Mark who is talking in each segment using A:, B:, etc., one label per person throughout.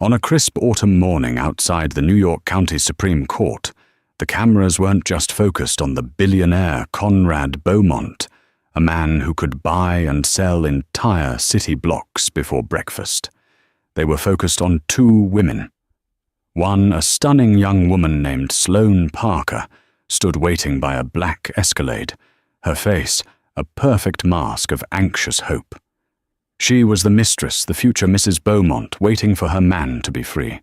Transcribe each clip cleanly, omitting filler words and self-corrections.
A: On a crisp autumn morning outside the New York County Supreme Court, the cameras weren't just focused on the billionaire Conrad Beaumont, a man who could buy and sell entire city blocks before breakfast. They were focused on two women. One, a stunning young woman named Sloane Parker, stood waiting by a black Escalade, her face a perfect mask of anxious hope. She was the mistress, the future Mrs. Beaumont, waiting for her man to be free.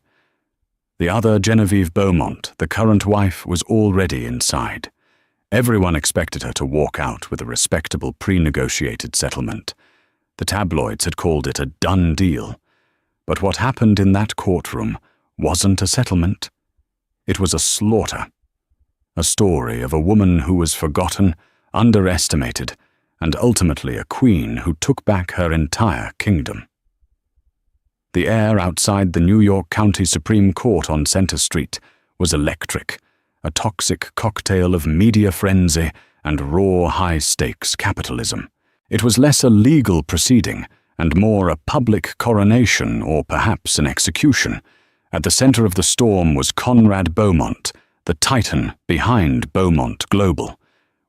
A: The other, Genevieve Beaumont, the current wife, was already inside. Everyone expected her to walk out with a respectable pre-negotiated settlement. The tabloids had called it a done deal. But what happened in that courtroom wasn't a settlement. It was a slaughter. A story of a woman who was forgotten, underestimated, and ultimately a queen who took back her entire kingdom. The air outside the New York County Supreme Court on Center Street was electric, a toxic cocktail of media frenzy and raw high-stakes capitalism. It was less a legal proceeding and more a public coronation or perhaps an execution. At the center of the storm was Conrad Beaumont, the titan behind Beaumont Global.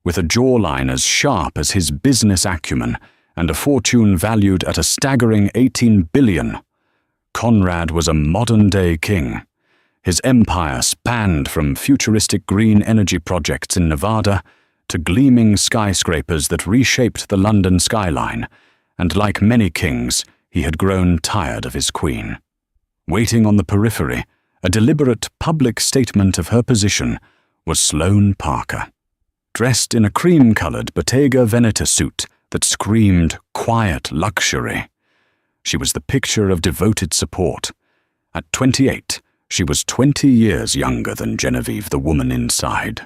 A: With a jawline as sharp as his business acumen and a fortune valued at a staggering $18 billion, Conrad was a modern-day king. His empire spanned from futuristic green energy projects in Nevada to gleaming skyscrapers that reshaped the London skyline, and like many kings, he had grown tired of his queen. Waiting on the periphery, a deliberate public statement of her position, was Sloane Parker. Dressed in a cream-colored Bottega Veneta suit that screamed quiet luxury. She was the picture of devoted support. At 28, she was 20 years younger than Genevieve, the woman inside.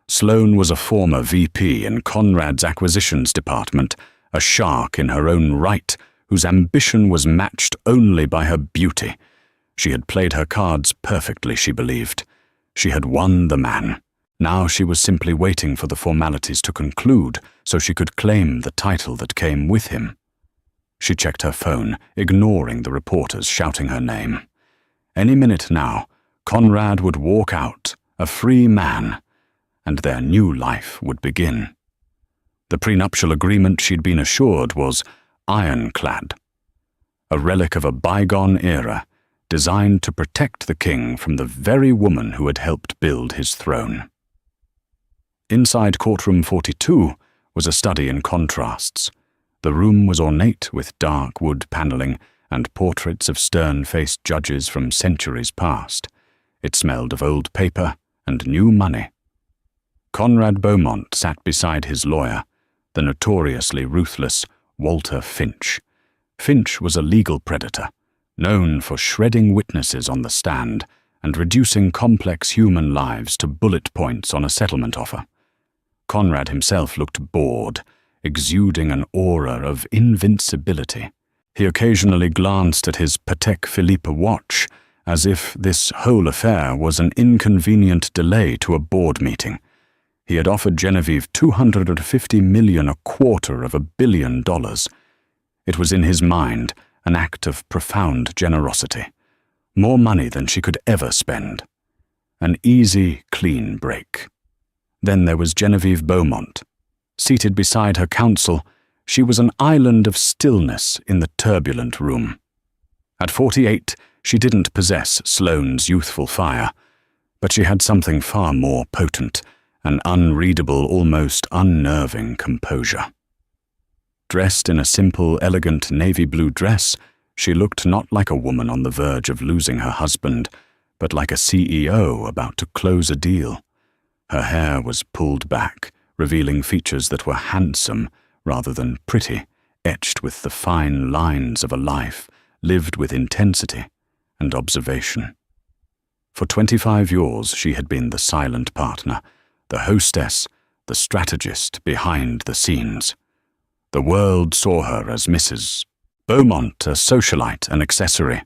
A: Sloane was a former VP in Conrad's acquisitions department, a shark in her own right, whose ambition was matched only by her beauty. She had played her cards perfectly, she believed. She had won the man. Now she was simply waiting for the formalities to conclude so she could claim the title that came with him. She checked her phone, ignoring the reporters shouting her name. Any minute now, Conrad would walk out, a free man, and their new life would begin. The prenuptial agreement she'd been assured was ironclad, a relic of a bygone era, designed to protect the king from the very woman who had helped build his throne. Inside Courtroom 42 was a study in contrasts. The room was ornate with dark wood paneling and portraits of stern-faced judges from centuries past. It smelled of old paper and new money. Conrad Beaumont sat beside his lawyer, the notoriously ruthless Walter Finch. Finch was a legal predator, known for shredding witnesses on the stand and reducing complex human lives to bullet points on a settlement offer. Conrad himself looked bored, exuding an aura of invincibility. He occasionally glanced at his Patek Philippe watch, as if this whole affair was an inconvenient delay to a board meeting. He had offered Genevieve $250 million, $250 million. It was in his mind an act of profound generosity. More money than she could ever spend. An easy, clean break. Then there was Genevieve Beaumont. Seated beside her counsel, she was an island of stillness in the turbulent room. At 48, she didn't possess Sloane's youthful fire, but she had something far more potent, an unreadable, almost unnerving composure. Dressed in a simple, elegant navy blue dress, she looked not like a woman on the verge of losing her husband, but like a CEO about to close a deal. Her hair was pulled back, revealing features that were handsome rather than pretty, etched with the fine lines of a life lived with intensity and observation. For 25 years she had been the silent partner, the hostess, the strategist behind the scenes. The world saw her as Mrs. Beaumont, a socialite, an accessory.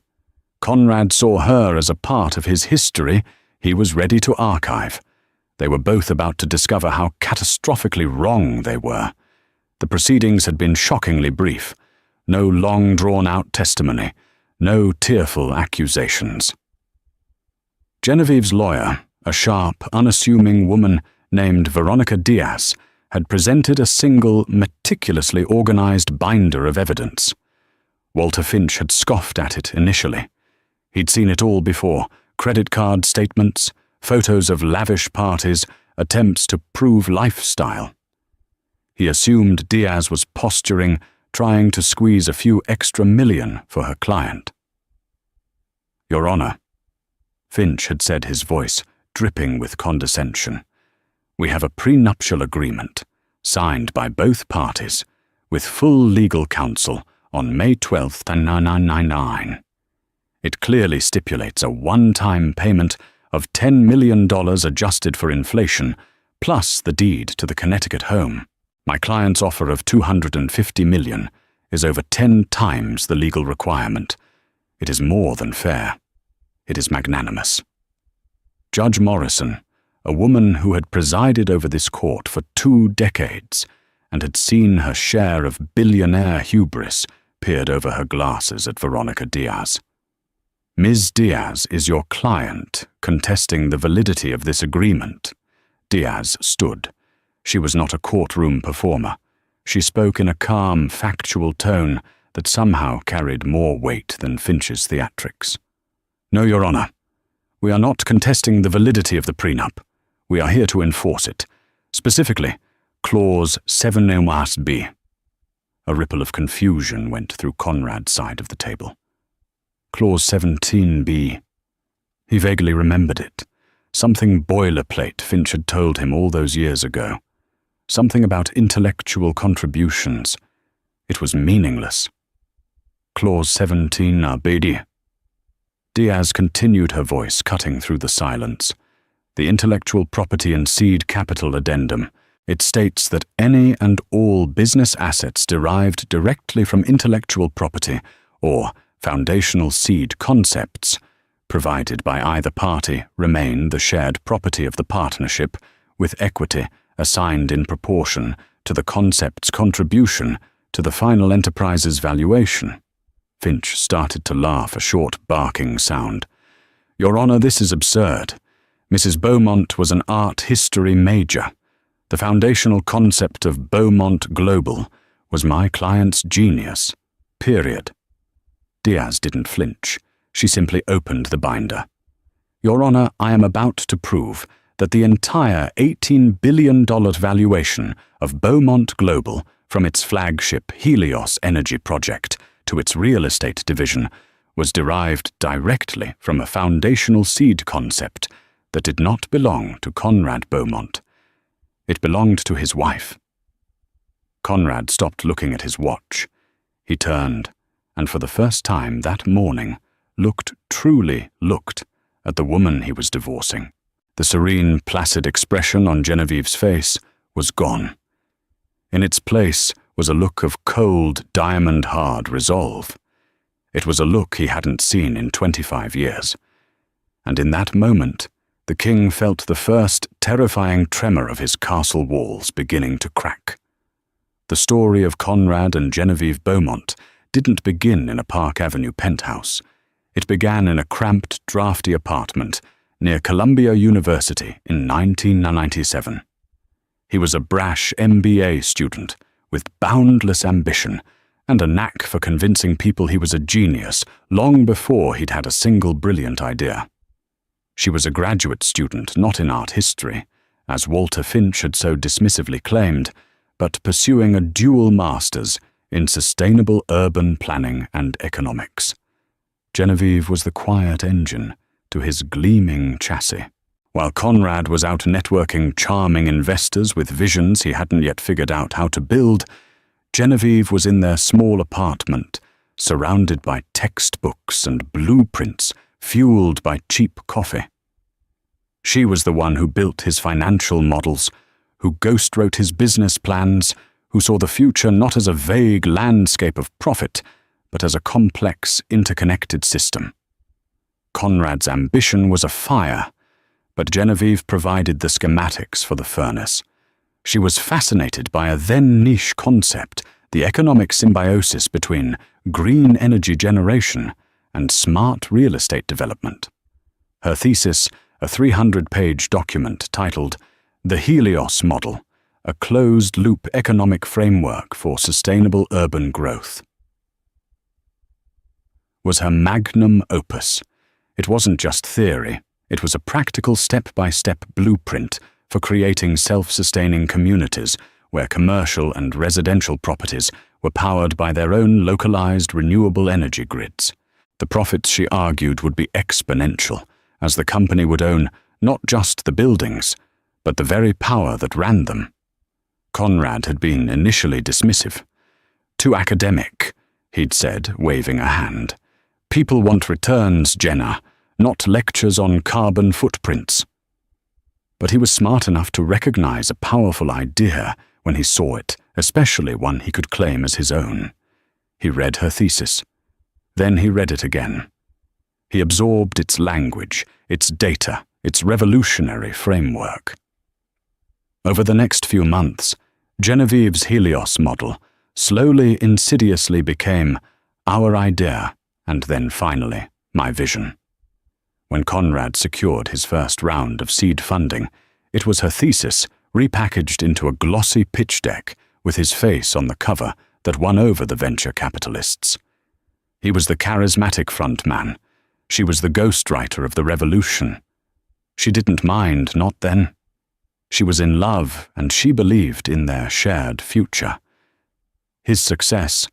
A: Conrad saw her as a part of his history he was ready to archive. They were both about to discover how catastrophically wrong they were. The proceedings had been shockingly brief. No long drawn-out testimony, No tearful accusations. Genevieve's lawyer, a sharp, unassuming woman named Veronica Diaz, had presented a single, meticulously organized binder of evidence. Walter Finch had scoffed at it initially. He'd seen it all before: credit card statements, photos of lavish parties, attempts to prove lifestyle. He assumed Diaz was posturing, trying to squeeze a few extra million for her client. "Your Honor," Finch had said, his voice dripping with condescension, "we have a prenuptial agreement, signed by both parties, with full legal counsel on May 12th, 1999. It clearly stipulates a one-time payment of $10 million adjusted for inflation, plus the deed to the Connecticut home. My client's offer of $250 million is over 10 times the legal requirement. It is more than fair. It is magnanimous." Judge Morrison, a woman who had presided over this court for 2 decades and had seen her share of billionaire hubris, peered over her glasses at Veronica Diaz. "Ms. Diaz is your client contesting the validity of this agreement." Diaz stood. She was not a courtroom performer. She spoke in a calm, factual tone that somehow carried more weight than Finch's theatrics. "No, Your Honor. We are not contesting the validity of the prenup. We are here to enforce it. Specifically, Clause 7(b). A ripple of confusion went through Conrad's side of the table. Clause 17(b). He vaguely remembered it. Something boilerplate Finch had told him all those years ago. Something about intellectual contributions. It was meaningless. Clause 17(b). Diaz continued, her voice cutting through the silence. The intellectual property and seed capital addendum. It states that any and all business assets derived directly from intellectual property or foundational seed concepts provided by either party remain the shared property of the partnership, with equity assigned in proportion to the concept's contribution to the final enterprise's valuation. Finch started to laugh, a short barking sound. "Your Honor, this is absurd. Mrs. Beaumont was an art history major. The foundational concept of Beaumont Global was my client's genius. Period." Diaz didn't flinch. She simply opened the binder. "Your Honor, I am about to prove that the entire $18 billion valuation of Beaumont Global, from its flagship Helios Energy project to its real estate division, was derived directly from a foundational seed concept that did not belong to Conrad Beaumont. It belonged to his wife." Conrad stopped looking at his watch. He turned, and for the first time that morning, truly looked at the woman he was divorcing. The serene, placid expression on Genevieve's face was gone. In its place was a look of cold, diamond-hard resolve. It was a look he hadn't seen in 25 years. And in that moment, the king felt the first terrifying tremor of his castle walls beginning to crack. The story of Conrad and Genevieve Beaumont didn't begin in a Park Avenue penthouse. It began in a cramped, drafty apartment near Columbia University in 1997. He was a brash MBA student with boundless ambition and a knack for convincing people he was a genius long before he'd had a single brilliant idea. She was a graduate student, not in art history, as Walter Finch had so dismissively claimed, but pursuing a dual master's in sustainable urban planning and economics. Genevieve was the quiet engine to his gleaming chassis. While Conrad was out networking charming investors with visions he hadn't yet figured out how to build, Genevieve was in their small apartment, surrounded by textbooks and blueprints fueled by cheap coffee. She was the one who built his financial models, who ghostwrote his business plans, who saw the future not as a vague landscape of profit, but as a complex, interconnected system. Conrad's ambition was a fire, but Genevieve provided the schematics for the furnace. She was fascinated by a then niche concept, the economic symbiosis between green energy generation and smart real estate development. Her thesis, a 300-page document titled The Helios Model, a closed-loop economic framework for sustainable urban growth, was her magnum opus. It wasn't just theory, it was a practical step-by-step blueprint for creating self-sustaining communities where commercial and residential properties were powered by their own localized renewable energy grids. The profits, she argued, would be exponential, as the company would own not just the buildings, but the very power that ran them. Conrad had been initially dismissive. "Too academic," he'd said, waving a hand. "People want returns, Jenna, not lectures on carbon footprints." But he was smart enough to recognize a powerful idea when he saw it, especially one he could claim as his own. He read her thesis. Then he read it again. He absorbed its language, its data, its revolutionary framework. Over the next few months, Genevieve's Helios model slowly, insidiously became our idea, and then finally, my vision. When Conrad secured his first round of seed funding, it was her thesis repackaged into a glossy pitch deck with his face on the cover that won over the venture capitalists. He was the charismatic front man. She was the ghostwriter of the revolution. She didn't mind, not then. She was in love, and she believed in their shared future. His success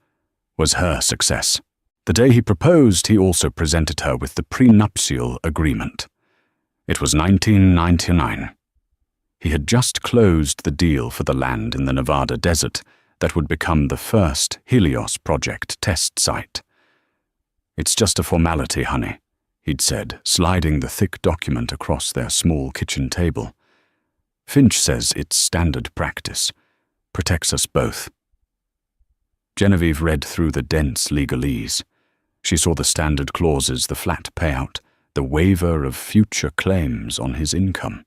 A: was her success. The day he proposed, he also presented her with the prenuptial agreement. It was 1999. He had just closed the deal for the land in the Nevada desert that would become the first Helios project test site. "It's just a formality, honey," he'd said, sliding the thick document across their small kitchen table. "Finch says it's standard practice. Protects us both." Genevieve read through the dense legalese. She saw the standard clauses, the flat payout, the waiver of future claims on his income.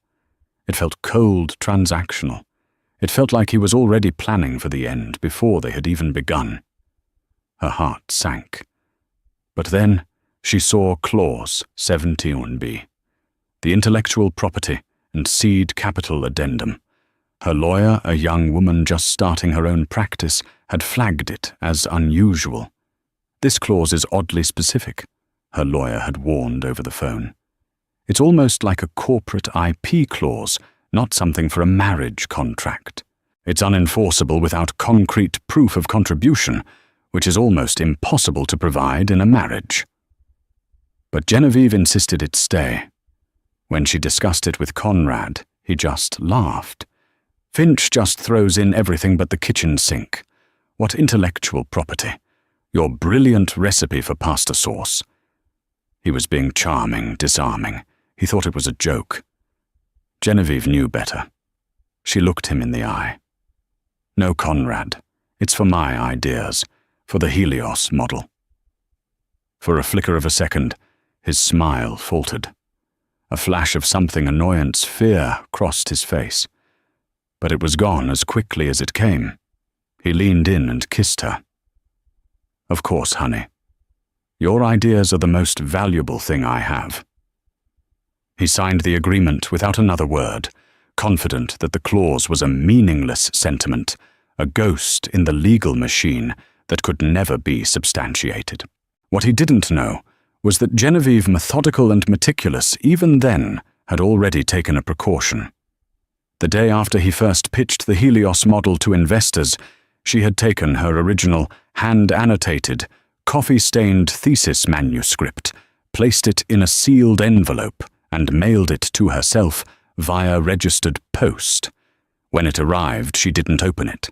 A: It felt cold, transactional. It felt like he was already planning for the end before they had even begun. Her heart sank. But then she saw Clause 17b, the intellectual property and seed capital addendum. Her lawyer, a young woman just starting her own practice, had flagged it as unusual. "This clause is oddly specific," her lawyer had warned over the phone. "It's almost like a corporate IP clause, not something for a marriage contract. It's unenforceable without concrete proof of contribution, which is almost impossible to provide in a marriage." But Genevieve insisted it stay. When she discussed it with Conrad, he just laughed. "Finch just throws in everything but the kitchen sink. What intellectual property. Your brilliant recipe for pasta sauce." He was being charming, disarming. He thought it was a joke. Genevieve knew better. She looked him in the eye. "No, Conrad. It's for my ideas, for the Helios model." For a flicker of a second, his smile faltered. A flash of something annoyance, fear, crossed his face. But it was gone as quickly as it came. He leaned in and kissed her. "Of course, honey. Your ideas are the most valuable thing I have." He signed the agreement without another word, confident that the clause was a meaningless sentiment, a ghost in the legal machine that could never be substantiated. What he didn't know was that Genevieve, methodical and meticulous even then, had already taken a precaution. The day after he first pitched the Helios model to investors, she had taken her original, hand-annotated, coffee-stained thesis manuscript, placed it in a sealed envelope, and mailed it to herself via registered post. When it arrived, she didn't open it.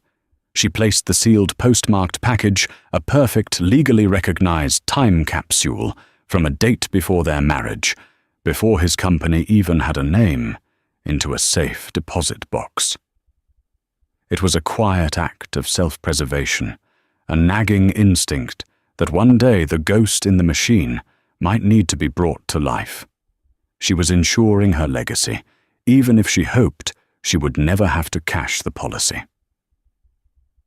A: She placed the sealed postmarked package, a perfect, legally recognized time capsule, from a date before their marriage, before his company even had a name, into a safe deposit box. It was a quiet act of self-preservation, a nagging instinct that one day the ghost in the machine might need to be brought to life. She was ensuring her legacy, even if she hoped she would never have to cash the policy.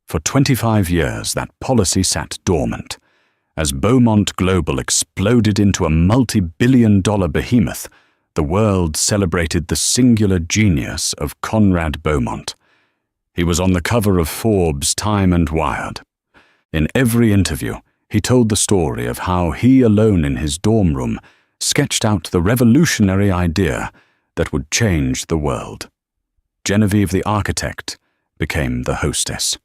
A: For 25 years, that policy sat dormant, As Beaumont Global exploded into a multi-billion-dollar behemoth, the world celebrated the singular genius of Conrad Beaumont. He was on the cover of Forbes, Time and Wired. In every interview, he told the story of how he alone in his dorm room sketched out the revolutionary idea that would change the world. Genevieve the architect became the hostess.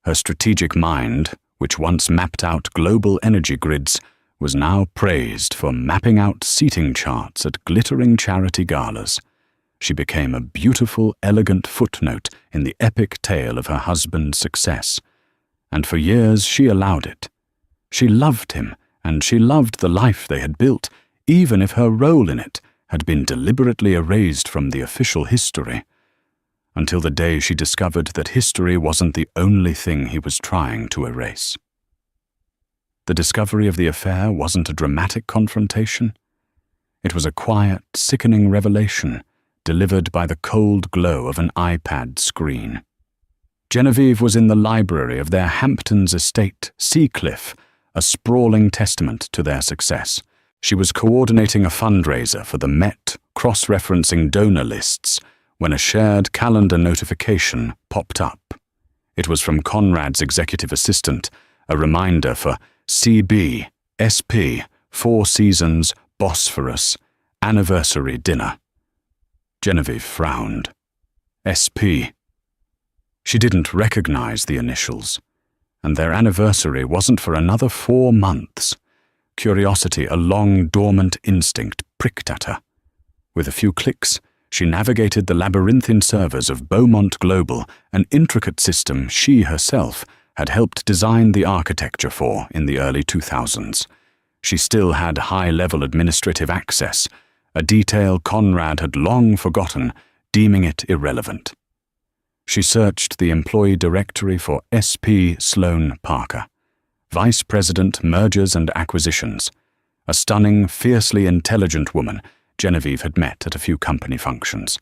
A: Her strategic mind, which once mapped out global energy grids, was now praised for mapping out seating charts at glittering charity galas. She became a beautiful, elegant footnote in the epic tale of her husband's success. And for years she allowed it. She loved him, and she loved the life they had built, even if her role in it had been deliberately erased from the official history. Until the day she discovered that history wasn't the only thing he was trying to erase. The discovery of the affair wasn't a dramatic confrontation. It was a quiet, sickening revelation delivered by the cold glow of an iPad screen. Genevieve was in the library of their Hamptons estate, Seacliff, a sprawling testament to their success. She was coordinating a fundraiser for the Met, cross-referencing donor lists, when a shared calendar notification popped up. It was from Conrad's executive assistant, a reminder for CB, SP, Four Seasons, Bosphorus, anniversary dinner. Genevieve frowned. SP. She didn't recognize the initials, and their anniversary wasn't for another 4 months. Curiosity, a long dormant instinct, pricked at her. With a few clicks, she navigated the labyrinthine servers of Beaumont Global, an intricate system she herself had helped design the architecture for in the early 2000s. She still had high-level administrative access, a detail Conrad had long forgotten, deeming it irrelevant. She searched the employee directory for S.P. Sloane Parker, Vice President, Mergers and Acquisitions, a stunning, fiercely intelligent woman Genevieve had met at a few company functions.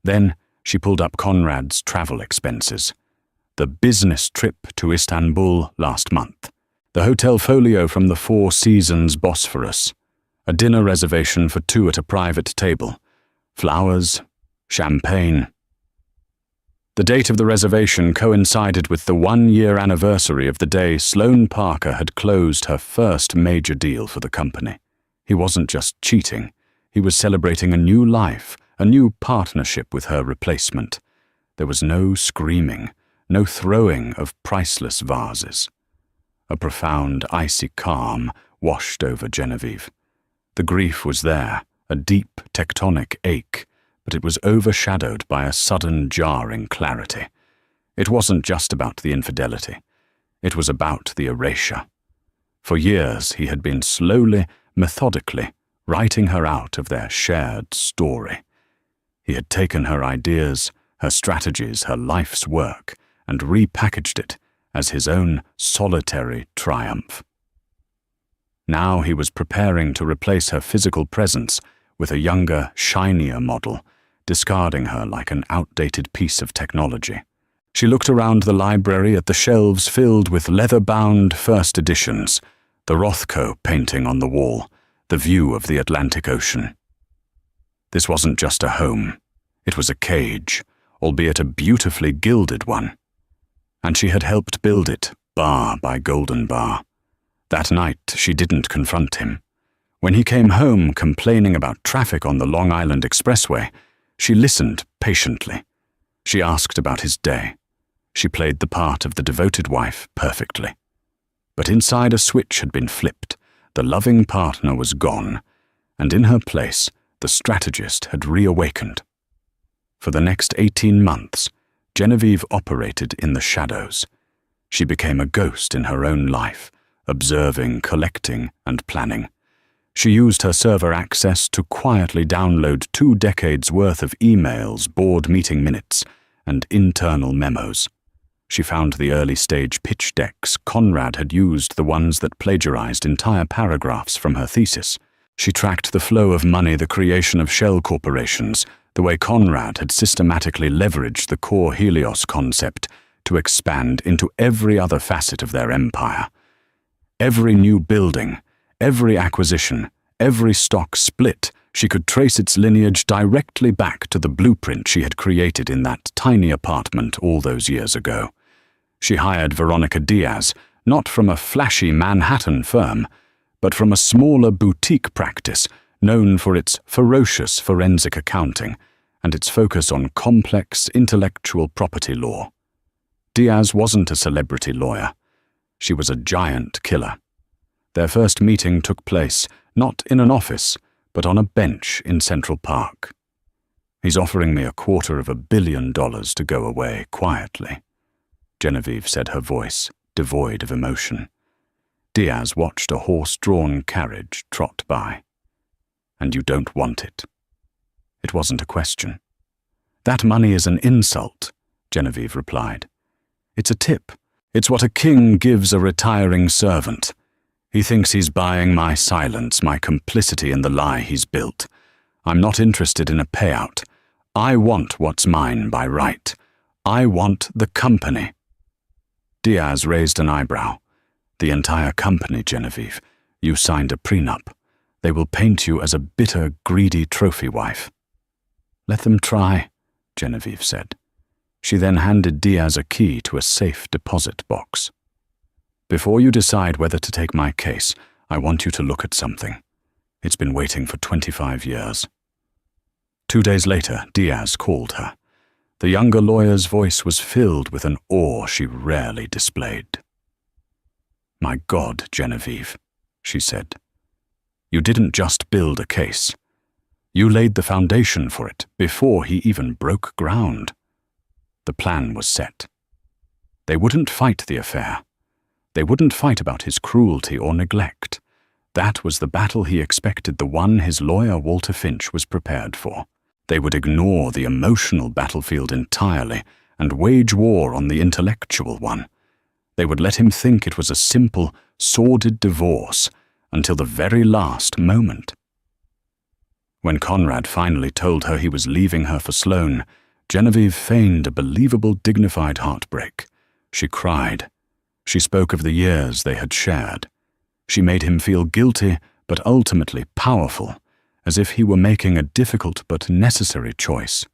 A: Then she pulled up Conrad's travel expenses. The business trip to Istanbul last month, the hotel folio from the Four Seasons Bosphorus, a dinner reservation for 2 at a private table, flowers, champagne. The date of the reservation coincided with the 1-year anniversary of the day Sloane Parker had closed her first major deal for the company. He wasn't just cheating, he was celebrating a new life, a new partnership with her replacement. There was no screaming, no throwing of priceless vases. A profound, icy calm washed over Genevieve. The grief was there, a deep, tectonic ache, but it was overshadowed by a sudden, jarring clarity. It wasn't just about the infidelity. It was about the erasure. For years, he had been slowly, methodically, writing her out of their shared story. He had taken her ideas, her strategies, her life's work, and repackaged it as his own solitary triumph. Now he was preparing to replace her physical presence with a younger, shinier model, discarding her like an outdated piece of technology. She looked around the library at the shelves filled with leather-bound first editions, the Rothko painting on the wall, the view of the Atlantic Ocean. This wasn't just a home. It was a cage, albeit a beautifully gilded one. And she had helped build it, bar by golden bar. That night, she didn't confront him. When he came home complaining about traffic on the Long Island Expressway, she listened patiently. She asked about his day. She played the part of the devoted wife perfectly. But inside a switch had been flipped. The loving partner was gone, and in her place, the strategist had reawakened. For the next 18 months, Genevieve operated in the shadows. She became a ghost in her own life, observing, collecting, and planning. She used her server access to quietly download 2 decades worth of emails, board meeting minutes, and internal memos. She found the early-stage pitch decks. Conrad had used the ones that plagiarized entire paragraphs from her thesis. She tracked the flow of money, the creation of shell corporations, the way Conrad had systematically leveraged the core Helios concept to expand into every other facet of their empire. Every new building, every acquisition, every stock split, she could trace its lineage directly back to the blueprint she had created in that tiny apartment all those years ago. She hired Veronica Diaz, not from a flashy Manhattan firm, but from a smaller boutique practice known for its ferocious forensic accounting and its focus on complex intellectual property law. Diaz wasn't a celebrity lawyer. She was a giant killer. Their first meeting took place not in an office, but on a bench in Central Park. "He's offering me $250 million to go away quietly," Genevieve said, her voice devoid of emotion. Diaz watched a horse-drawn carriage trot by. "And you don't want it?" It wasn't a question. "That money is an insult," Genevieve replied. "It's a tip. It's what a king gives a retiring servant. He thinks he's buying my silence, my complicity in the lie he's built. I'm not interested in a payout. I want what's mine by right. I want the company." Diaz raised an eyebrow. "The entire company, Genevieve. You signed a prenup. They will paint you as a bitter, greedy trophy wife." "Let them try," Genevieve said. She then handed Diaz a key to a safe deposit box. "Before you decide whether to take my case, I want you to look at something. It's been waiting for 25 years. 2 days later, Diaz called her. The younger lawyer's voice was filled with an awe she rarely displayed. "My God, Genevieve," she said. "You didn't just build a case. You laid the foundation for it before he even broke ground." The plan was set. They wouldn't fight the affair. They wouldn't fight about his cruelty or neglect. That was the battle he expected, the one his lawyer Walter Finch was prepared for. They would ignore the emotional battlefield entirely and wage war on the intellectual one. They would let him think it was a simple, sordid divorce until the very last moment. When Conrad finally told her he was leaving her for Sloane, Genevieve feigned a believable, dignified heartbreak. She cried. She spoke of the years they had shared. She made him feel guilty, but ultimately powerful, as if he were making a difficult but necessary choice.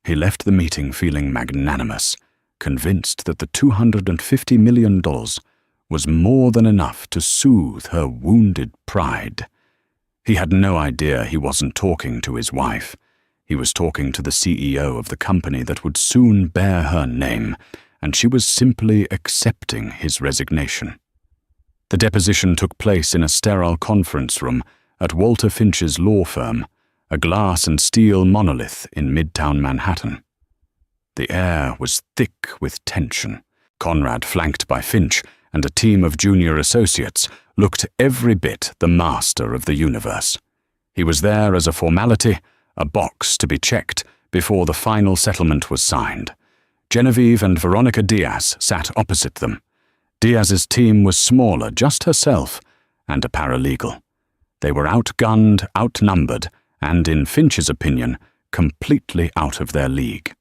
A: He left the meeting feeling magnanimous, convinced that the $250 million was more than enough to soothe her wounded pride. He had no idea he wasn't talking to his wife. He was talking to the CEO of the company that would soon bear her name, and she was simply accepting his resignation. The deposition took place in a sterile conference room at Walter Finch's law firm, a glass and steel monolith in Midtown Manhattan. The air was thick with tension. Conrad, flanked by Finch and a team of junior associates, looked every bit the master of the universe. He was there as a formality, a box to be checked before the final settlement was signed. Genevieve and Veronica Diaz sat opposite them. Diaz's team was smaller, just herself, and a paralegal. They were outgunned, outnumbered, and, in Finch's opinion, completely out of their league.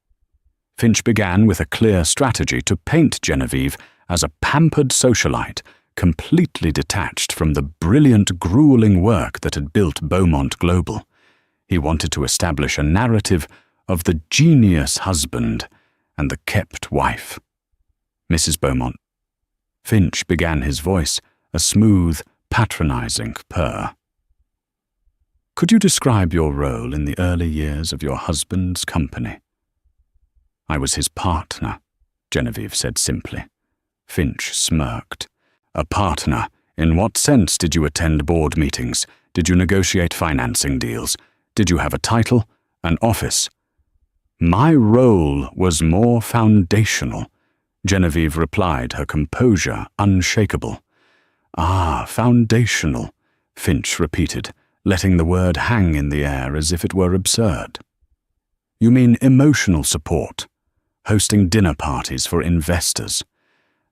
A: Finch began with a clear strategy to paint Genevieve as a pampered socialite, completely detached from the brilliant, grueling work that had built Beaumont Global. He wanted to establish a narrative of the genius husband and the kept wife. "Mrs. Beaumont." Finch began his voice, a smooth, patronizing purr. "Could you describe your role in the early years of your husband's company?" "I was his partner," Genevieve said simply. Finch smirked. "A partner? In what sense did you attend board meetings? Did you negotiate financing deals? Did you have a title? An office?" "My role was more foundational," Genevieve replied, her composure unshakable. "Ah, foundational," Finch repeated, letting the word hang in the air as if it were absurd. "You mean emotional support, hosting dinner parties for investors.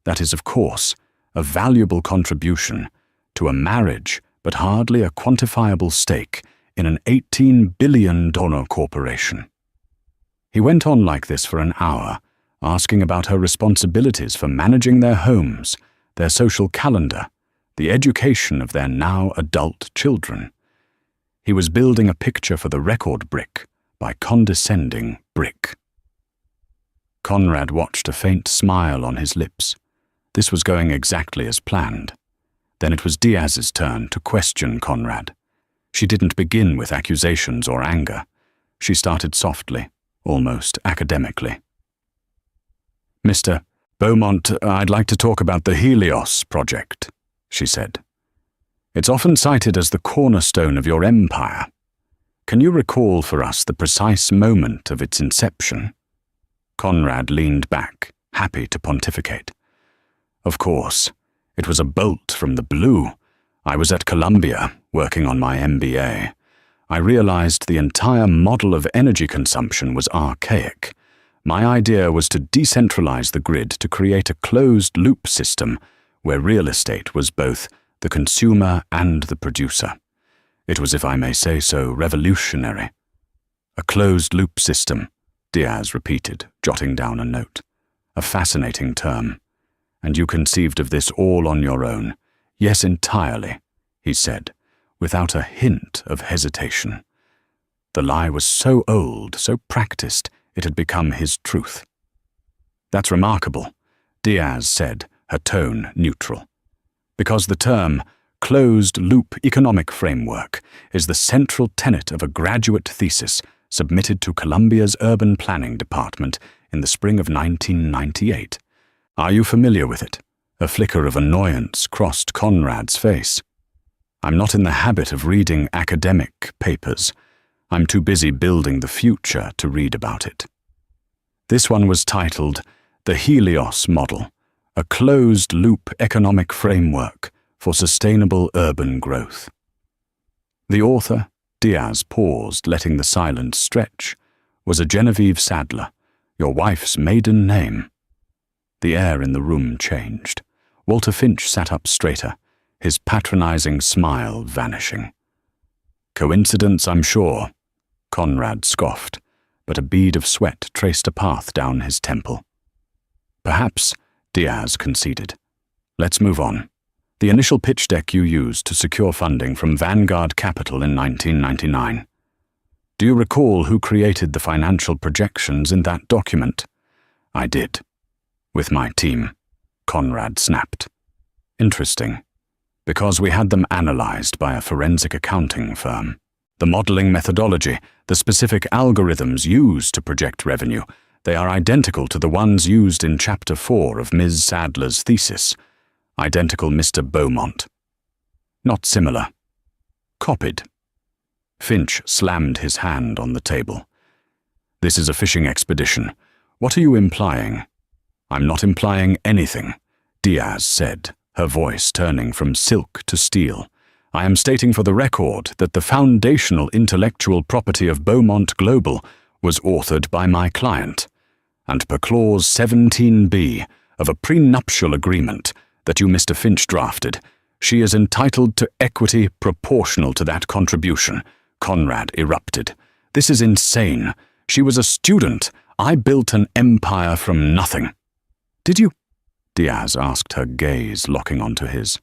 A: That is, of course, a valuable contribution to a marriage, but hardly a quantifiable stake in an $18 billion corporation." He went on like this for an hour, asking about her responsibilities for managing their homes, their social calendar, the education of their now adult children. He was building a picture for the record brick by condescending brick. Conrad watched a faint smile on his lips. This was going exactly as planned. Then it was Diaz's turn to question Conrad. She didn't begin with accusations or anger. She started softly, almost academically. "Mr. Beaumont, I'd like to talk about the Helios project," she said. "It's often cited as the cornerstone of your empire. Can you recall for us the precise moment of its inception?" Conrad leaned back, happy to pontificate. "Of course. It was a bolt from the blue. I was at Columbia, working on my MBA. I realized the entire model of energy consumption was archaic. My idea was to decentralize the grid to create a closed-loop system where real estate was both the consumer and the producer. It was, if I may say so, revolutionary." "A closed-loop system," Diaz repeated, jotting down a note. "A fascinating term. And you conceived of this all on your own?" "Yes, entirely," he said, without a hint of hesitation. The lie was so old, so practiced, it had become his truth. "That's remarkable," Diaz said, her tone neutral. "Because the term closed-loop economic framework is the central tenet of a graduate thesis submitted to Columbia's Urban Planning Department in the spring of 1998. Are you familiar with it?" A flicker of annoyance crossed Conrad's face. "I'm not in the habit of reading academic papers. I'm too busy building the future to read about it." This one was titled The Helios Model, a closed-loop economic framework for sustainable urban growth. The author, Diaz paused, letting the silence stretch, was a Genevieve Sadler, your wife's maiden name. The air in the room changed. Walter Finch sat up straighter, his patronizing smile vanishing. "Coincidence, I'm sure," Conrad scoffed, but a bead of sweat traced a path down his temple. "Perhaps," Diaz conceded. "Let's move on. The initial pitch deck you used to secure funding from Vanguard Capital in 1999. Do you recall who created the financial projections in that document?" "I did. With my team," Conrad snapped. "Interesting. Because we had them analyzed by a forensic accounting firm. The modeling methodology, the specific algorithms used to project revenue, they are identical to the ones used in Chapter 4 of Ms. Sadler's thesis. Identical, Mr. Beaumont." "Not similar." "Copied." Finch slammed his hand on the table. "This is a fishing expedition. What are you implying?" "I'm not implying anything," Diaz said, her voice turning from silk to steel. "I am stating for the record that the foundational intellectual property of Beaumont Global was authored by my client, and per Clause 17B of a prenuptial agreement that you, Mr. Finch, drafted, she is entitled to equity proportional to that contribution." Conrad erupted. "This is insane. She was a student. I built an empire from nothing." "Did you?" Diaz asked, her gaze locking onto his.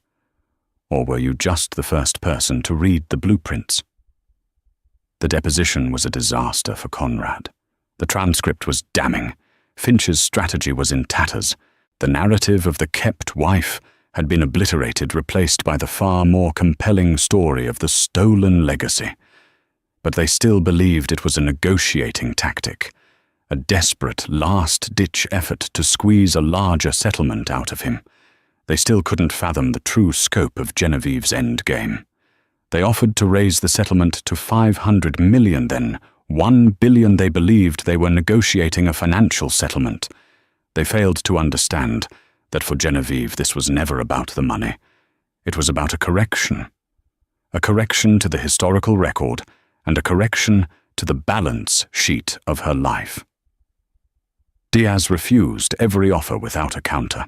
A: "Or were you just the first person to read the blueprints?" The deposition was a disaster for Conrad. The transcript was damning. Finch's strategy was in tatters. The narrative of the kept wife had been obliterated, replaced by the far more compelling story of the stolen legacy. But they still believed it was a negotiating tactic, a desperate last-ditch effort to squeeze a larger settlement out of him. They still couldn't fathom the true scope of Genevieve's endgame. They offered to raise the settlement to $500 million then, $1 billion they believed they were negotiating a financial settlement. They failed to understand that for Genevieve this was never about the money. It was about a correction to the historical record and a correction to the balance sheet of her life. Diaz refused every offer without a counter.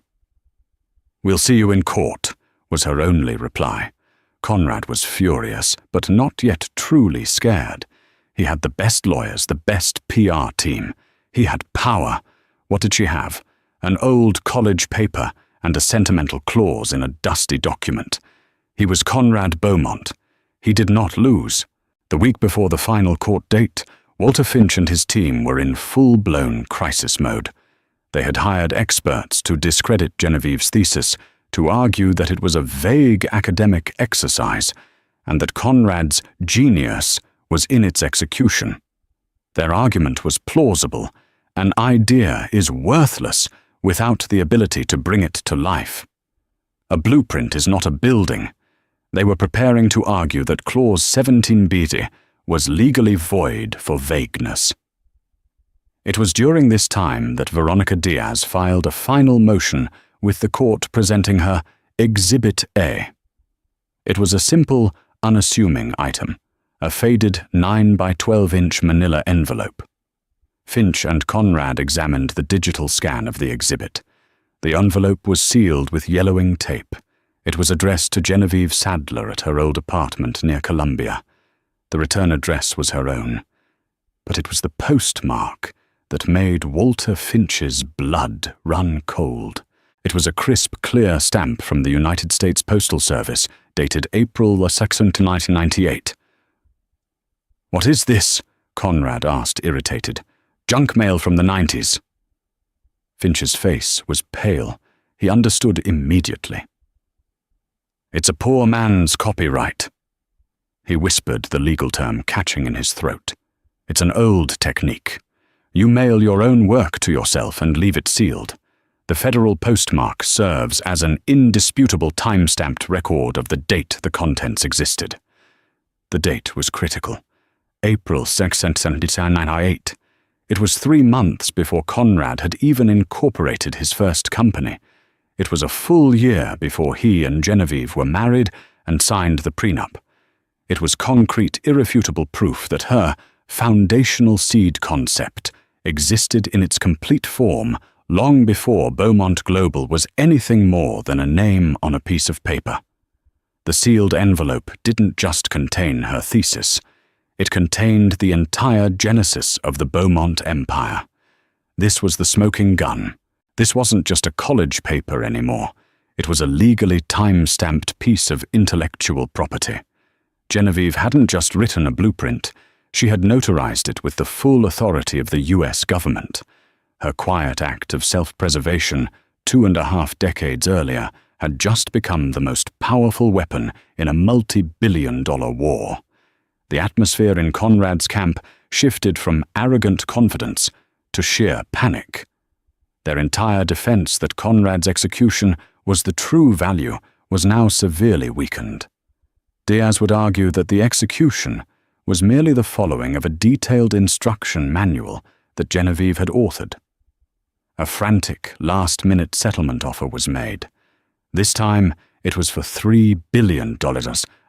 A: "We'll see you in court," was her only reply. Conrad was furious, but not yet truly scared. He had the best lawyers, the best PR team. He had power. What did she have? An old college paper and a sentimental clause in a dusty document. He was Conrad Beaumont. He did not lose. The week before the final court date, Walter Finch and his team were in full-blown crisis mode. They had hired experts to discredit Genevieve's thesis, to argue that it was a vague academic exercise, and that Conrad's genius was in its execution. Their argument was plausible. An idea is worthless without the ability to bring it to life. A blueprint is not a building. They were preparing to argue that Clause 17b was legally void for vagueness. It was during this time that Veronica Diaz filed a final motion with the court presenting her Exhibit A. It was a simple, unassuming item, a faded 9 by 12-inch manila envelope. Finch and Conrad examined the digital scan of the exhibit. The envelope was sealed with yellowing tape. It was addressed to Genevieve Sadler at her old apartment near Columbia. The return address was her own. But it was the postmark that made Walter Finch's blood run cold. It was a crisp, clear stamp from the United States Postal Service, dated April 2nd, 1998. "What is this?" Conrad asked, irritated. "Junk mail from the 90s. Finch's face was pale. He understood immediately. "It's a poor man's copyright." He whispered the legal term, catching in his throat. "It's an old technique. You mail your own work to yourself and leave it sealed. The federal postmark serves as an indisputable time-stamped record of the date the contents existed." The date was critical. April 2nd, 1998. It was 3 months before Conrad had even incorporated his first company. It was a full year before he and Genevieve were married and signed the prenup. It was concrete, irrefutable proof that her foundational seed concept existed in its complete form long before Beaumont Global was anything more than a name on a piece of paper. The sealed envelope didn't just contain her thesis. It contained the entire genesis of the Beaumont Empire. This was the smoking gun. This wasn't just a college paper anymore. It was a legally time-stamped piece of intellectual property. Genevieve hadn't just written a blueprint. She had notarized it with the full authority of the U.S. government. Her quiet act of self-preservation 2.5 decades earlier had just become the most powerful weapon in a multi-billion-dollar war. The atmosphere in Conrad's camp shifted from arrogant confidence to sheer panic. Their entire defense that Conrad's execution was the true value was now severely weakened. Diaz would argue that the execution was merely the following of a detailed instruction manual that Genevieve had authored. A frantic, last-minute settlement offer was made. This time, it was for $3 billion,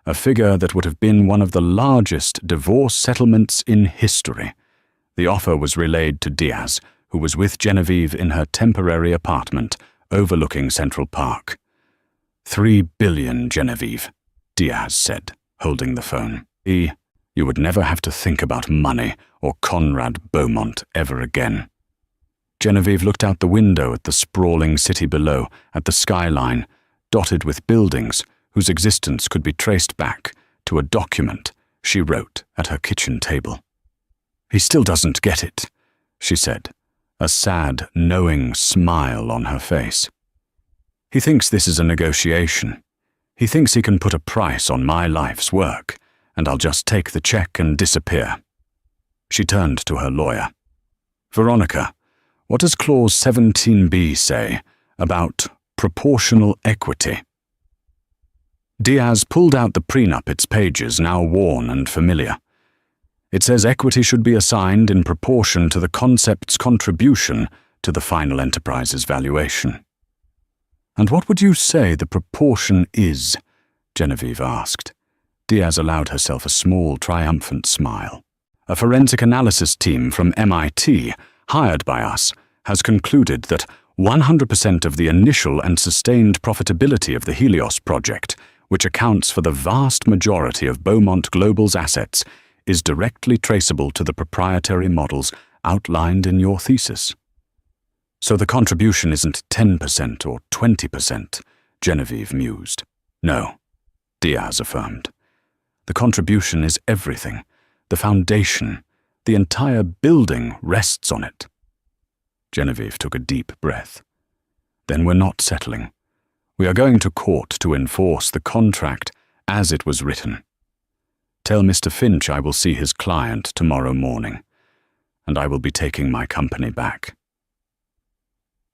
A: a figure that would have been one of the largest divorce settlements in history. The offer was relayed to Diaz, who was with Genevieve in her temporary apartment overlooking Central Park. $3 billion, Genevieve, Diaz said, holding the phone. You would never have to think about money or Conrad Beaumont ever again. Genevieve looked out the window at the sprawling city below, at the skyline, dotted with buildings whose existence could be traced back to a document she wrote at her kitchen table. "He still doesn't get it," she said, a sad, knowing smile on her face. "He thinks this is a negotiation. He thinks he can put a price on my life's work, and I'll just take the check and disappear." She turned to her lawyer. "Veronica, what does Clause 17b say about proportional equity?" Diaz pulled out the prenup, its pages now worn and familiar. "It says equity should be assigned in proportion to the concept's contribution to the final enterprise's valuation." "And what would you say the proportion is?" Genevieve asked. Diaz allowed herself a small, triumphant smile. "A forensic analysis team from MIT, hired by us, has concluded that 100% of the initial and sustained profitability of the Helios project, which accounts for the vast majority of Beaumont Global's assets, is directly traceable to the proprietary models outlined in your thesis." "So the contribution isn't 10% or 20%, Genevieve mused. "No, Diaz affirmed. "The contribution is everything. The foundation, the entire building rests on it." Genevieve took a deep breath. "Then we're not settling. We are going to court to enforce the contract as it was written. Tell Mr. Finch I will see his client tomorrow morning, and I will be taking my company back."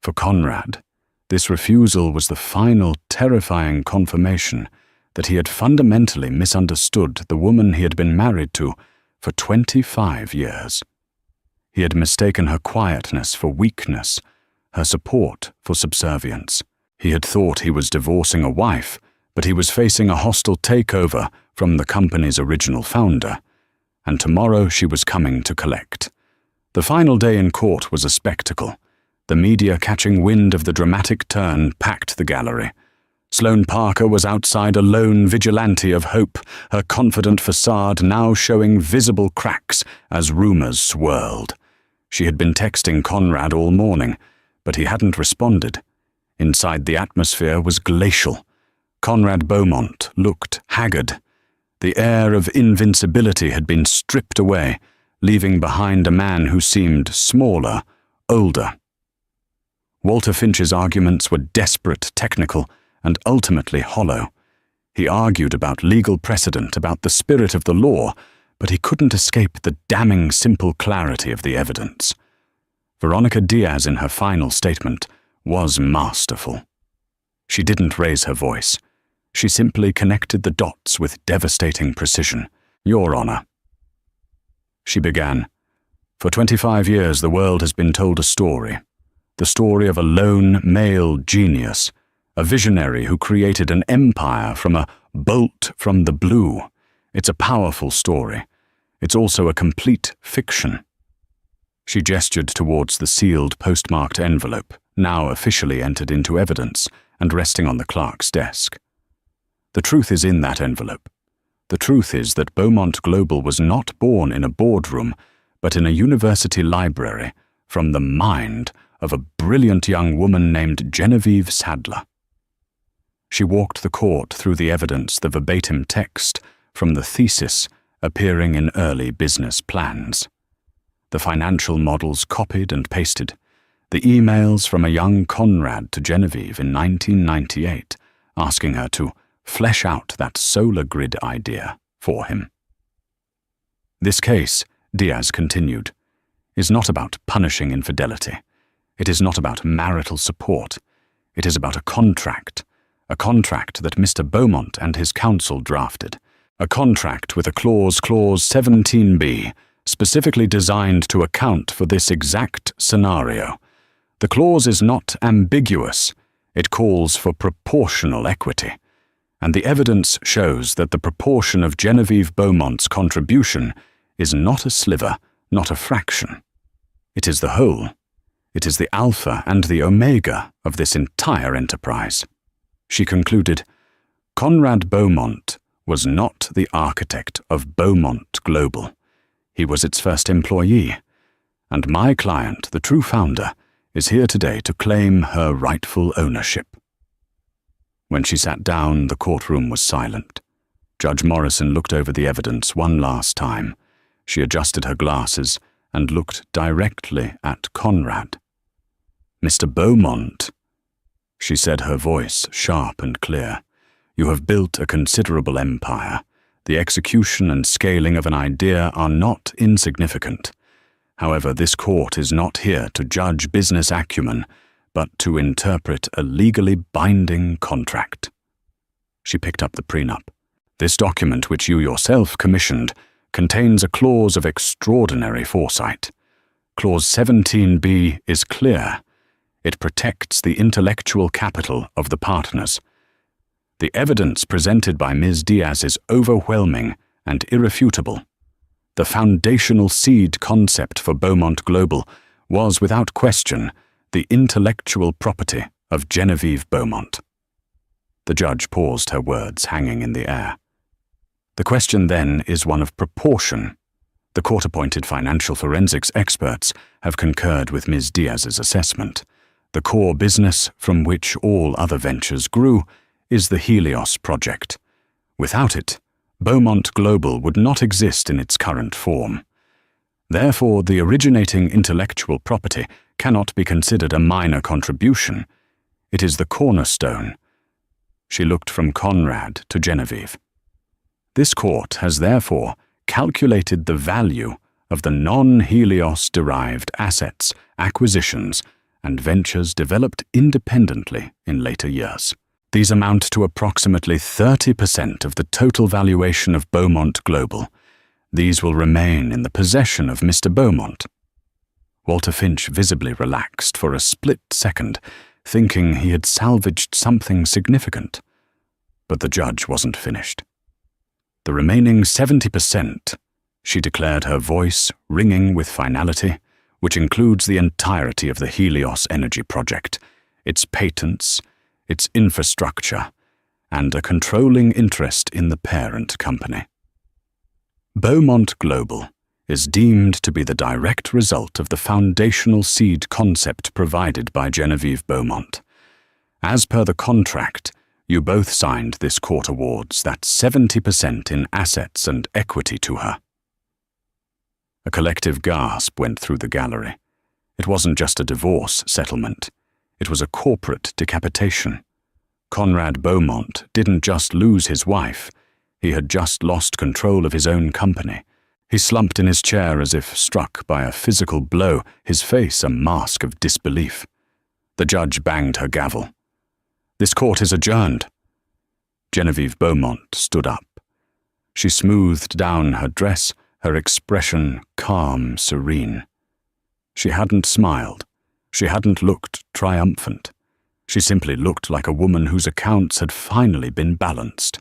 A: For Conrad, this refusal was the final terrifying confirmation that he had fundamentally misunderstood the woman he had been married to for 25 years. He had mistaken her quietness for weakness, her support for subservience. He had thought he was divorcing a wife, but he was facing a hostile takeover from the company's original founder, and tomorrow she was coming to collect. The final day in court was a spectacle. The media, catching wind of the dramatic turn, packed the gallery. Sloane Parker was outside, a lone vigilante of hope, her confident facade now showing visible cracks as rumors swirled. She had been texting Conrad all morning, but he hadn't responded. Inside, the atmosphere was glacial. Conrad Beaumont looked haggard. The air of invincibility had been stripped away, leaving behind a man who seemed smaller, older. Walter Finch's arguments were desperate, technical, and ultimately hollow. He argued about legal precedent, about the spirit of the law, but he couldn't escape the damning simple clarity of the evidence. Veronica Diaz, in her final statement, was masterful. She didn't raise her voice. She simply connected the dots with devastating precision. "Your Honor," she began, "for 25 years the world has been told a story. The story of a lone male genius, a visionary who created an empire from a bolt from the blue. It's a powerful story. It's also a complete fiction." She gestured towards the sealed, postmarked envelope, now officially entered into evidence and resting on the clerk's desk. "The truth is in that envelope. The truth is that Beaumont Global was not born in a boardroom, but in a university library, from the mind of a brilliant young woman named Genevieve Sadler." She walked the court through the evidence, the verbatim text from the thesis appearing in early business plans. The financial models copied and pasted, the emails from a young Conrad to Genevieve in 1998, asking her to flesh out that solar grid idea for him. "This case," Diaz continued, "is not about punishing infidelity. It is not about marital support. It is about a contract that Mr. Beaumont and his counsel drafted, a contract with a clause 17B, specifically designed to account for this exact scenario. The clause is not ambiguous. It calls for proportional equity, and the evidence shows that the proportion of Genevieve Beaumont's contribution is not a sliver, not a fraction. It is the whole. It is the alpha and the omega of this entire enterprise." She concluded, "Conrad Beaumont was not the architect of Beaumont Global. He was its first employee, and my client, the true founder, is here today to claim her rightful ownership." When she sat down, the courtroom was silent. Judge Morrison looked over the evidence one last time. She adjusted her glasses and looked directly at Conrad. "Mr. Beaumont," she said, her voice sharp and clear, "you have built a considerable empire. The execution and scaling of an idea are not insignificant. However, this court is not here to judge business acumen, but to interpret a legally binding contract." She picked up the prenup. "This document, which you yourself commissioned, contains a clause of extraordinary foresight. Clause 17B is clear. It protects the intellectual capital of the partners. The evidence presented by Ms. Diaz is overwhelming and irrefutable. The foundational seed concept for Beaumont Global was, without question, the intellectual property of Genevieve Beaumont." The judge paused, her words hanging in the air. "The question then is one of proportion. The court-appointed financial forensics experts have concurred with Ms. Diaz's assessment. The core business from which all other ventures grew is the Helios project. Without it, Beaumont Global would not exist in its current form. Therefore, the originating intellectual property cannot be considered a minor contribution. It is the cornerstone. She looked from Conrad to Genevieve. This court has therefore calculated the value of the non-Helios-derived assets, acquisitions, and ventures developed independently in later years. These amount to approximately 30% of the total valuation of Beaumont Global. These will remain in the possession of Mr. Beaumont. Walter Finch visibly relaxed for a split second, thinking he had salvaged something significant. But the judge wasn't finished. The remaining 70%, she declared, her voice ringing with finality, which includes the entirety of the Helios Energy Project, its patents, its infrastructure, and a controlling interest in the parent company. Beaumont Global is deemed to be the direct result of the foundational seed concept provided by Genevieve Beaumont. As per the contract, you both signed this court awards that 70% in assets and equity to her. A collective gasp went through the gallery. It wasn't just a divorce settlement. It was a corporate decapitation. Conrad Beaumont didn't just lose his wife. He had just lost control of his own company. He slumped in his chair as if struck by a physical blow, his face a mask of disbelief. The judge banged her gavel. "This court is adjourned." Genevieve Beaumont stood up. She smoothed down her dress, her expression calm, serene. She hadn't smiled. She hadn't looked triumphant. She simply looked like a woman whose accounts had finally been balanced.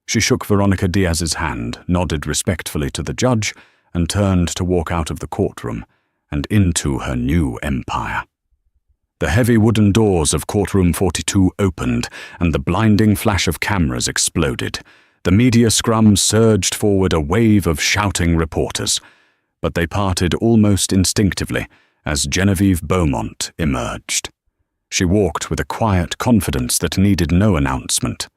A: She shook Veronica Diaz's hand, nodded respectfully to the judge, and turned to walk out of the courtroom and into her new empire. The heavy wooden doors of Courtroom 42 opened, and the blinding flash of cameras exploded. The media scrum surged forward, a wave of shouting reporters, but they parted almost instinctively as Genevieve Beaumont emerged. She walked with a quiet confidence that needed no announcement.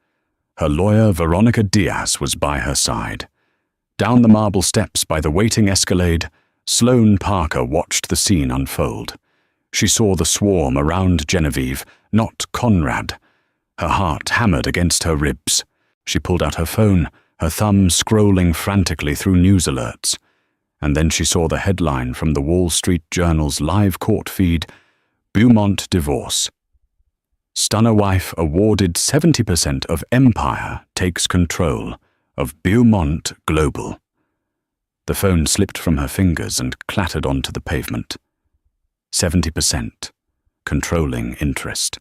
A: Her lawyer, Veronica Diaz, was by her side. Down the marble steps by the waiting escalade, Sloane Parker watched the scene unfold. She saw the swarm around Genevieve, not Conrad. Her heart hammered against her ribs. She pulled out her phone, her thumb scrolling frantically through news alerts. And then she saw the headline from the Wall Street Journal's live court feed, "Beaumont Divorce. Stunner wife awarded 70% of empire takes control of Beaumont Global." The phone slipped from her fingers and clattered onto the pavement. 70%. Controlling interest.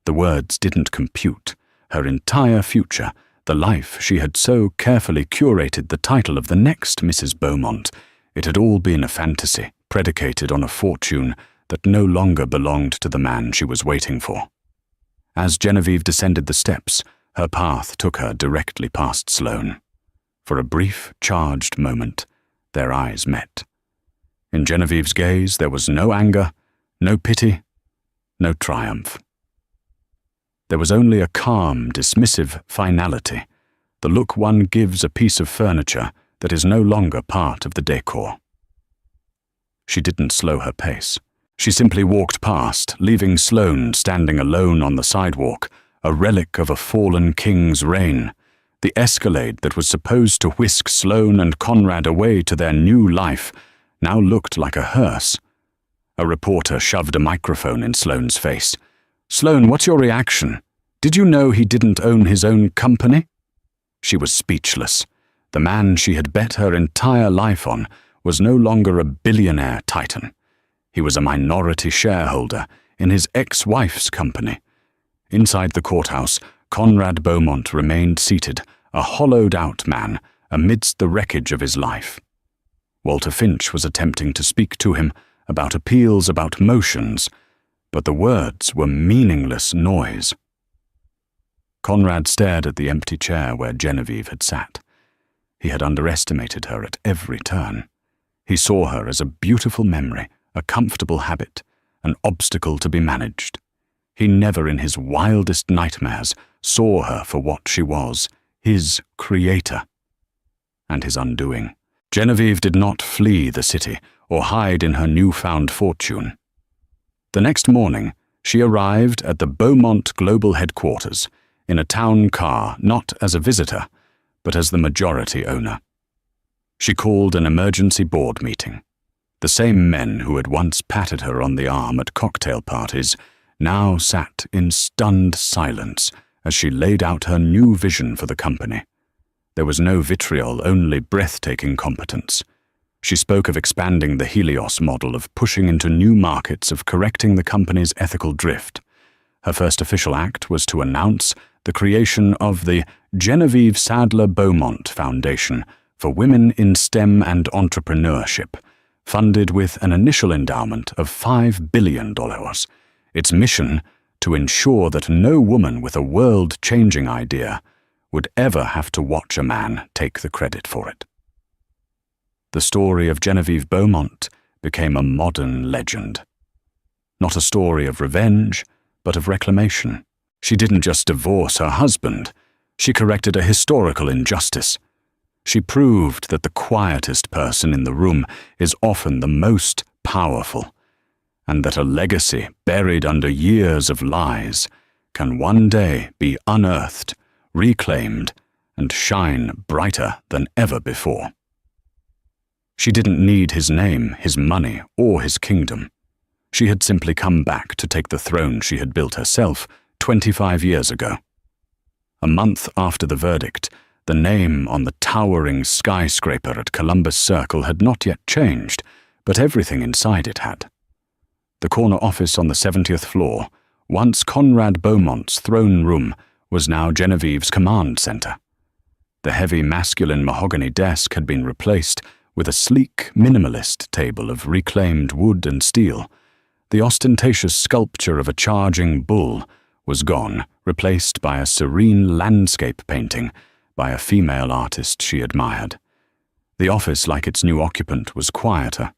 A: The words didn't compute. Her entire future, the life she had so carefully curated, the title of the next Mrs. Beaumont, it had all been a fantasy, predicated on a fortune that no longer belonged to the man she was waiting for. As Genevieve descended the steps, her path took her directly past Sloane. For a brief, charged moment, their eyes met. In Genevieve's gaze there was no anger, no pity, no triumph. There was only a calm, dismissive finality, the look one gives a piece of furniture that is no longer part of the decor. She didn't slow her pace. She simply walked past, leaving Sloane standing alone on the sidewalk, a relic of a fallen king's reign. The escalade that was supposed to whisk Sloane and Conrad away to their new life now looked like a hearse. A reporter shoved a microphone in Sloane's face. "Sloane, what's your reaction? Did you know he didn't own his own company?" She was speechless. The man she had bet her entire life on was no longer a billionaire titan. He was a minority shareholder in his ex-wife's company. Inside the courthouse, Conrad Beaumont remained seated, a hollowed-out man, amidst the wreckage of his life. Walter Finch was attempting to speak to him about appeals, about motions, but the words were meaningless noise. Conrad stared at the empty chair where Genevieve had sat. He had underestimated her at every turn. He saw her as a beautiful memory, a comfortable habit, an obstacle to be managed. He never in his wildest nightmares saw her for what she was, his creator, and his undoing. Genevieve did not flee the city or hide in her newfound fortune. The next morning, she arrived at the Beaumont Global Headquarters in a town car, not as a visitor, but as the majority owner. She called an emergency board meeting. The same men who had once patted her on the arm at cocktail parties now sat in stunned silence as she laid out her new vision for the company. There was no vitriol, only breathtaking competence. She spoke of expanding the Helios model, of pushing into new markets, of correcting the company's ethical drift. Her first official act was to announce the creation of the Genevieve Sadler Beaumont Foundation for Women in STEM and Entrepreneurship, funded with an initial endowment of $5 billion. Its mission, to ensure that no woman with a world-changing idea would ever have to watch a man take the credit for it. The story of Genevieve Beaumont became a modern legend. Not a story of revenge, but of reclamation. She didn't just divorce her husband, she corrected a historical injustice. She proved that the quietest person in the room is often the most powerful, and that a legacy buried under years of lies can one day be unearthed, reclaimed, and shine brighter than ever before. She didn't need his name, his money, or his kingdom. She had simply come back to take the throne she had built herself 25 years ago. A month after the verdict, the name on the towering skyscraper at Columbus Circle had not yet changed, but everything inside it had. The corner office on the 70th floor, once Conrad Beaumont's throne room, was now Genevieve's command center. The heavy masculine mahogany desk had been replaced with a sleek, minimalist table of reclaimed wood and steel. The ostentatious sculpture of a charging bull was gone, replaced by a serene landscape painting by a female artist she admired. The office, like its new occupant, was quieter,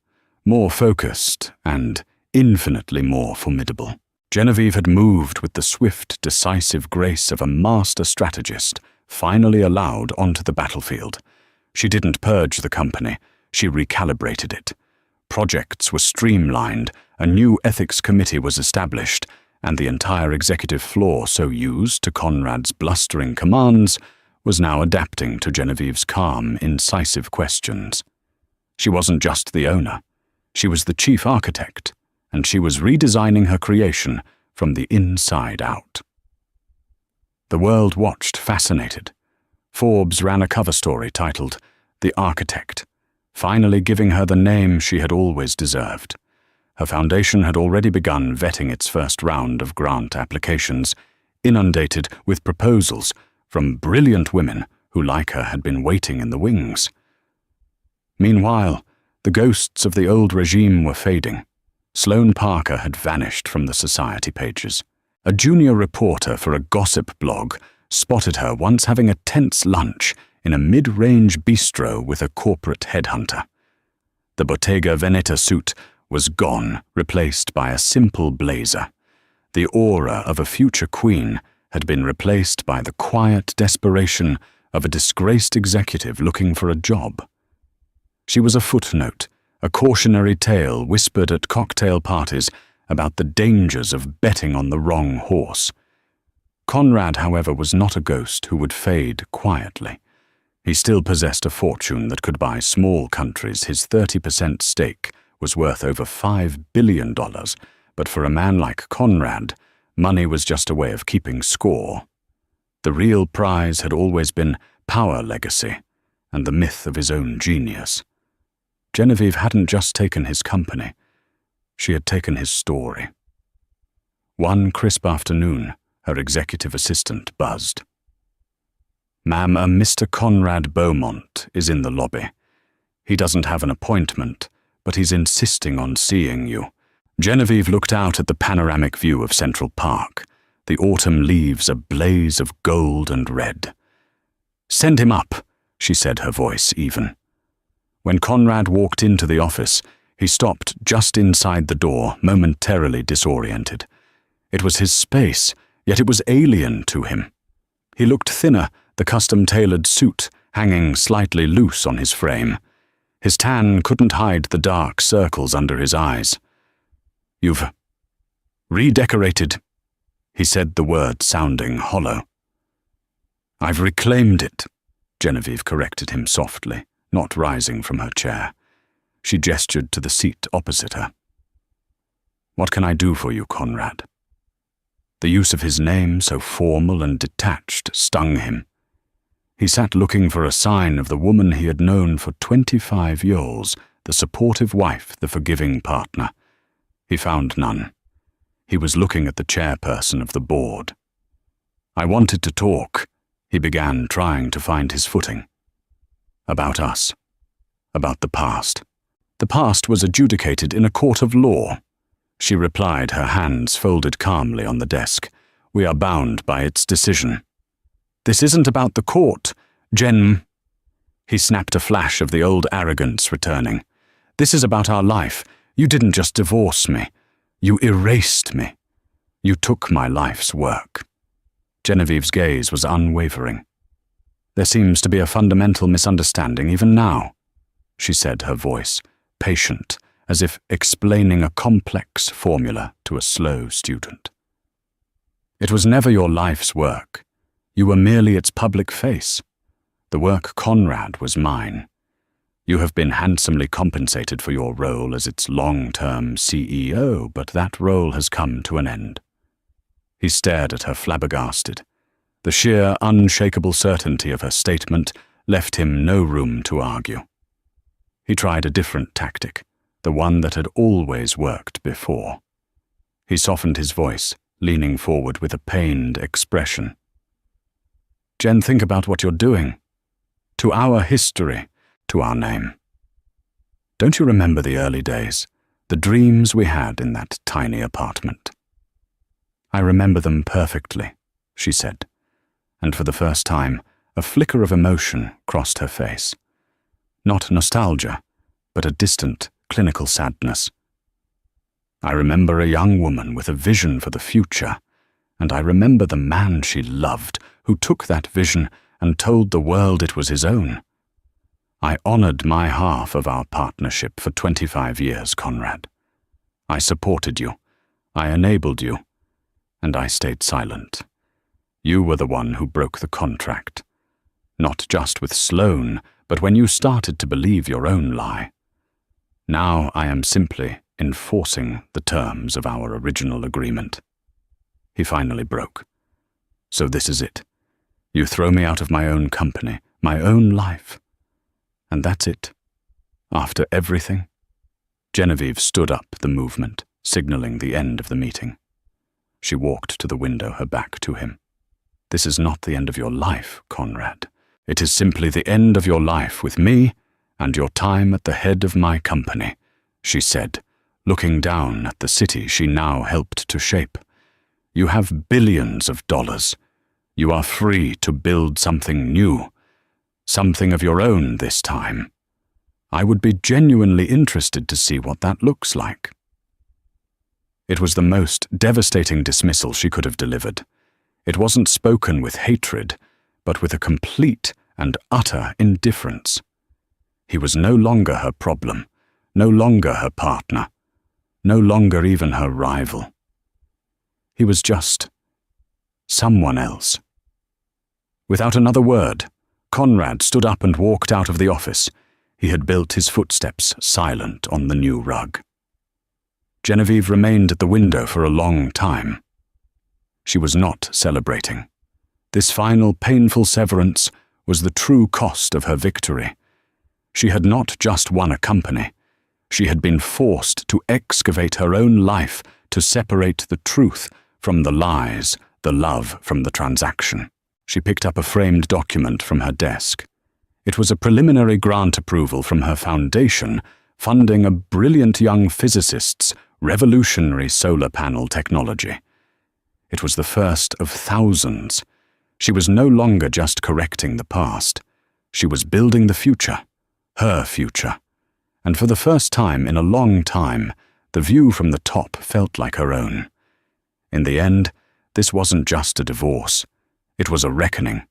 A: more focused, and infinitely more formidable. Genevieve had moved with the swift, decisive grace of a master strategist, finally allowed onto the battlefield. She didn't purge the company, she recalibrated it. Projects were streamlined, a new ethics committee was established, and the entire executive floor, so used to Conrad's blustering commands, was now adapting to Genevieve's calm, incisive questions. She wasn't just the owner, she was the chief architect, and she was redesigning her creation from the inside out. The world watched fascinated. Forbes ran a cover story titled "The Architect," finally giving her the name she had always deserved. Her foundation had already begun vetting its first round of grant applications, inundated with proposals from brilliant women who, like her, had been waiting in the wings. Meanwhile, the ghosts of the old regime were fading. Sloane Parker had vanished from the society pages. A junior reporter for a gossip blog spotted her once having a tense lunch in a mid-range bistro with a corporate headhunter. The Bottega Veneta suit was gone, replaced by a simple blazer. The aura of a future queen had been replaced by the quiet desperation of a disgraced executive looking for a job. She was a footnote, a cautionary tale whispered at cocktail parties about the dangers of betting on the wrong horse. Conrad, however, was not a ghost who would fade quietly. He still possessed a fortune that could buy small countries. His 30% stake was worth over $5 billion, but for a man like Conrad, money was just a way of keeping score. The real prize had always been power legacy and the myth of his own genius. Genevieve hadn't just taken his company, she had taken his story. One crisp afternoon, her executive assistant buzzed. "Ma'am, a Mr. Conrad Beaumont is in the lobby. He doesn't have an appointment, but he's insisting on seeing you." Genevieve looked out at the panoramic view of Central Park, the autumn leaves a blaze of gold and red. "Send him up," she said, her voice even. When Conrad walked into the office, he stopped just inside the door, momentarily disoriented. It was his space, yet it was alien to him. He looked thinner the custom-tailored suit hanging slightly loose on his frame. His tan couldn't hide the dark circles under his eyes. "You've redecorated," he said, the word sounding hollow. "I've reclaimed it," Genevieve corrected him softly, not rising from her chair. She gestured to the seat opposite her. "What can I do for you, Conrad?" The use of his name, so formal and detached, stung him. He sat looking for a sign of the woman he had known for 25 years, the supportive wife, the forgiving partner. He found none. He was looking at the chairperson of the board. "I wanted to talk," he began, trying to find his footing. "About us. About the past." "The past was adjudicated in a court of law," she replied, her hands folded calmly on the desk. "We are bound by its decision." "This isn't about the court, Jen." He snapped, a flash of the old arrogance returning. "This is about our life. You didn't just divorce me. You erased me. You took my life's work." Genevieve's gaze was unwavering. "There seems to be a fundamental misunderstanding even now," she said, her voice patient, as if explaining a complex formula to a slow student. "It was never your life's work. You were merely its public face. The work, Conrad, was mine. You have been handsomely compensated for your role as its long-term CEO, but that role has come to an end." He stared at her flabbergasted. The sheer, unshakable certainty of her statement left him no room to argue. He tried a different tactic, the one that had always worked before. He softened his voice, leaning forward with a pained expression. "Jen, think about what you're doing. To our history, to our name. Don't you remember the early days, the dreams we had in that tiny apartment?" "I remember them perfectly," she said, and for the first time, a flicker of emotion crossed her face. Not nostalgia, but a distant, clinical sadness. "I remember a young woman with a vision for the future, and I remember the man she loved who took that vision and told the world it was his own. I honored my half of our partnership for 25 years, Conrad. I supported you, I enabled you, and I stayed silent. You were the one who broke the contract. Not just with Sloane, but when you started to believe your own lie. Now I am simply enforcing the terms of our original agreement." He finally broke. "So this is it. You throw me out of my own company, my own life. And that's it. After everything?" Genevieve stood up the movement, signaling the end of the meeting. She walked to the window, her back to him. "This is not the end of your life, Conrad. It is simply the end of your life with me and your time at the head of my company," she said, looking down at the city she now helped to shape. "You have billions of dollars. You are free to build something new, something of your own this time. I would be genuinely interested to see what that looks like." It was the most devastating dismissal she could have delivered. It wasn't spoken with hatred, but with a complete and utter indifference. He was no longer her problem, no longer her partner, no longer even her rival. He was just someone else. Without another word, Conrad stood up and walked out of the office. He had built his footsteps silent on the new rug. Genevieve remained at the window for a long time. She was not celebrating. This final painful severance was the true cost of her victory. She had not just won a company. She had been forced to excavate her own life to separate the truth from the lies, the love from the transaction. She picked up a framed document from her desk. It was a preliminary grant approval from her foundation, funding a brilliant young physicist's revolutionary solar panel technology. It was the first of thousands. She was no longer just correcting the past. She was building the future, her future. And for the first time in a long time, the view from the top felt like her own. In the end, this wasn't just a divorce. It was a reckoning.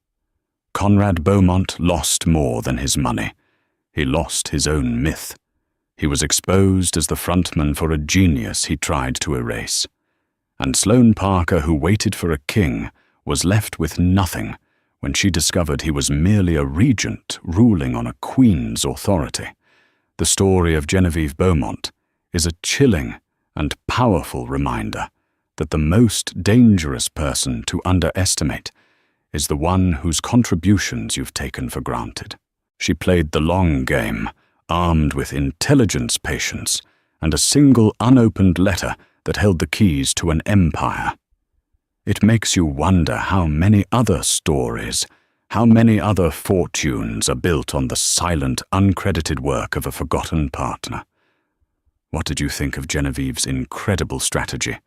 A: Conrad Beaumont lost more than his money. He lost his own myth. He was exposed as the frontman for a genius he tried to erase. And Sloane Parker, who waited for a king, was left with nothing when she discovered he was merely a regent ruling on a queen's authority. The story of Genevieve Beaumont is a chilling and powerful reminder that the most dangerous person to underestimate is the one whose contributions you've taken for granted. She played the long game, armed with intelligence, patience, and a single unopened letter that held the keys to an empire. It makes you wonder how many other stories, how many other fortunes are built on the silent, uncredited work of a forgotten partner. What did you think of Genevieve's incredible strategy?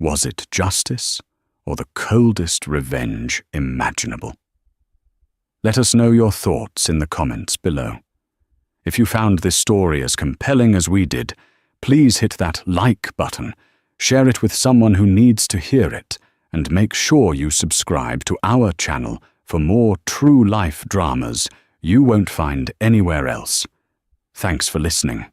A: Was it justice or the coldest revenge imaginable? Let us know your thoughts in the comments below. If you found this story as compelling as we did, please hit that like button, share it with someone who needs to hear it, and make sure you subscribe to our channel for more true-life dramas you won't find anywhere else. Thanks for listening.